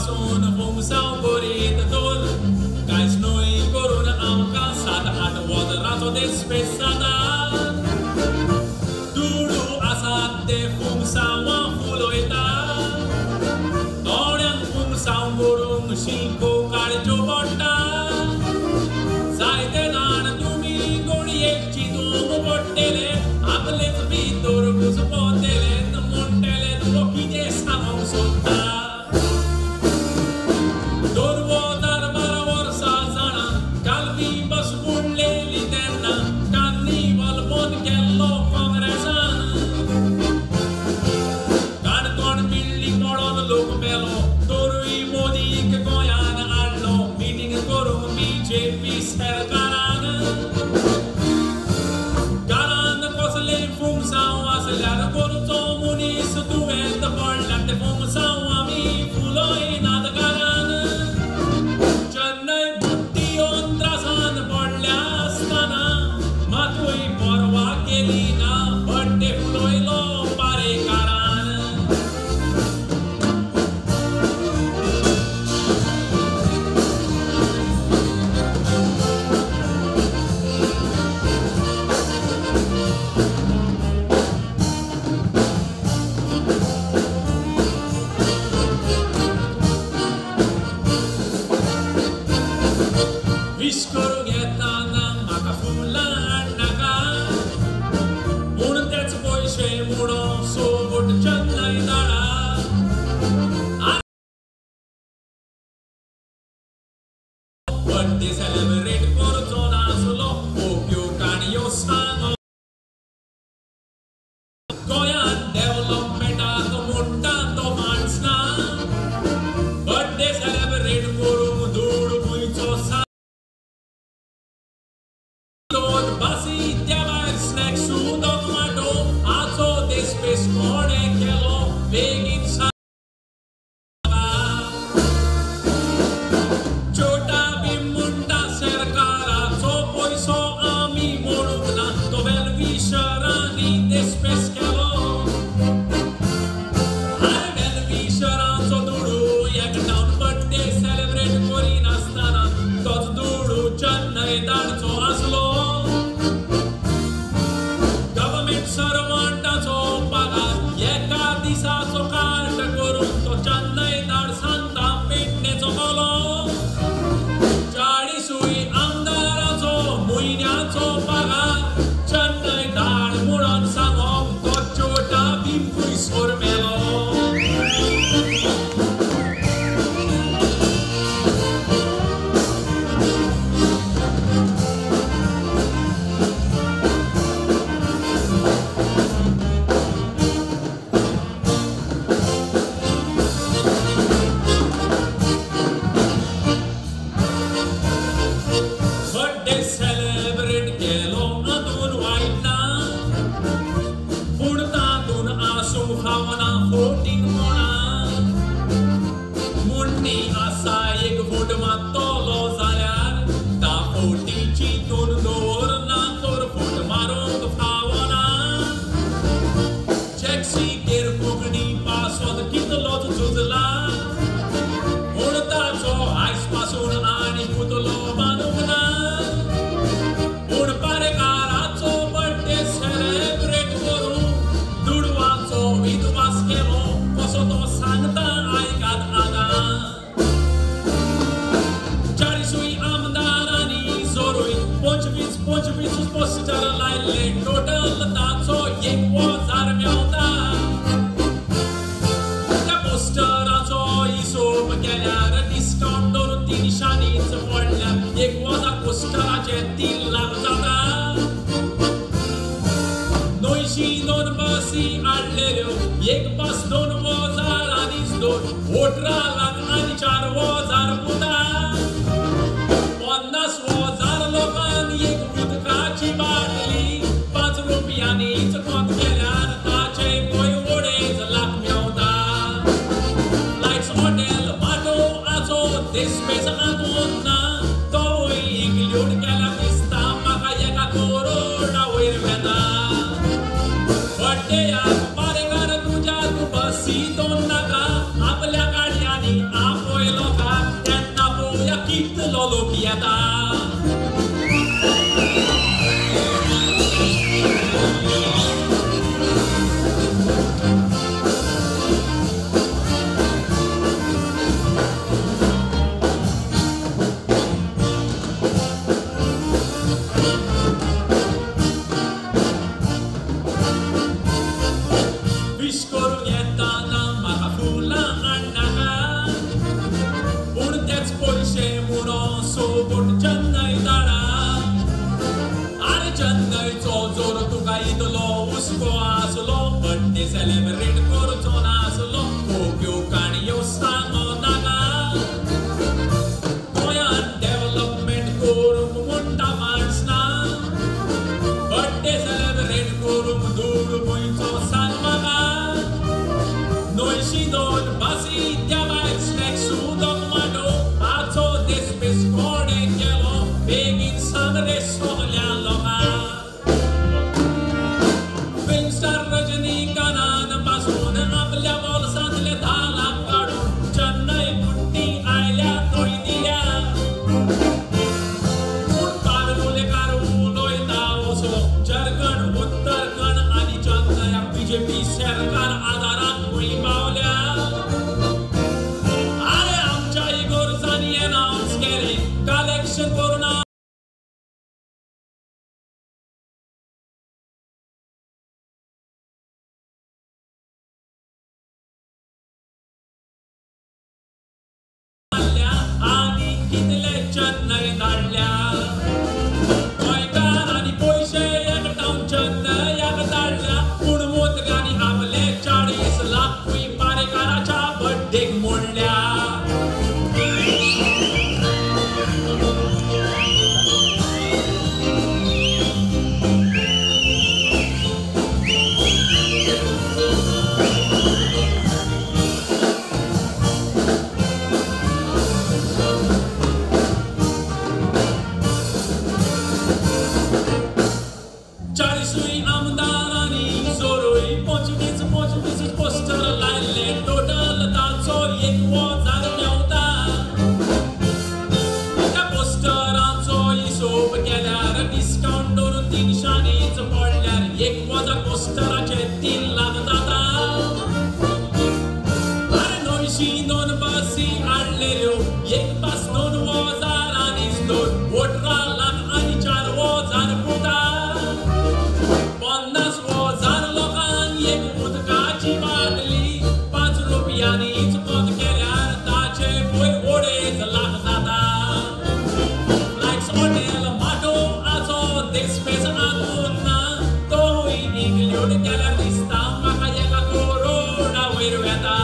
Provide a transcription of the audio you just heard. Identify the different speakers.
Speaker 1: पासून फुंगसांव बरीत दोर कांयच न्हय करून आमकां सात आठ वजराचो देस्पेस जाता दुडू आसात ते फुंगसांवां फुलोयता दोळ्यांक फुंगसांव भरूंक शिंको काडच्यो पडटा जायते जाण तुमी गोडयेक चिंतूंक पडटले आपलेच भितर घुसपतले म्हणटले तुका कितें सांगूंक सोदता
Speaker 2: Apple
Speaker 1: Chennai Zoro tuka idolo usko aslo birthday celebrate korcho na aslo Tokyo kaniyo sango naga Koyan development korum munda mansna Birthday celebrate korum duru pointo sanmaga Noishidon basi diabai snack sudok mado Ato despes korde kelo begin samre sohla loga Filmstar Rajani kanan pasun apल्या bol sandle dhala kadu Chennai putti aila toi diya Uttar mule karu loi daoso Jharkhand Uttarakhand ani Chennai BJP सरकार आधारात मुळी पावल्या अरे आमच्या इगोरसानी announce केले collection करून आणि कितले चेन्नई धाडल्या गोंयकार आणि पयशे एकठांव चेन्नईक धाडल्या पूण मोदकांनी आपले 40 लाख पारेकाराच्या बर्थडेक मोडल्या चाळीसुई आमदारांनी जोरोई पंचवीस पोस्टर लायले टोटल तांचो 1000 मेवता त्या पोस्टरांचो हिशोब केल्यार डिस्काउंट धरून 300नीच पडल्यार 1000 पोस्टराचे 3 लाख जाता अरे 902 बसी हाडलेल्यो एक पास 2000 आनी 2 18 लाख आनी 4000 पुता 50,000 लोकांक एक उदकाची बाटली 5 रुपयांनीच बंद केल्यार ताचे पयर 2.5 लाख जाता फ्लायट्स हॉटेल माटो आचो देस्पेस आगून ना तोय इन्क्लूड केल्यार दिसता म्हाका 1 करोडा वयर वेता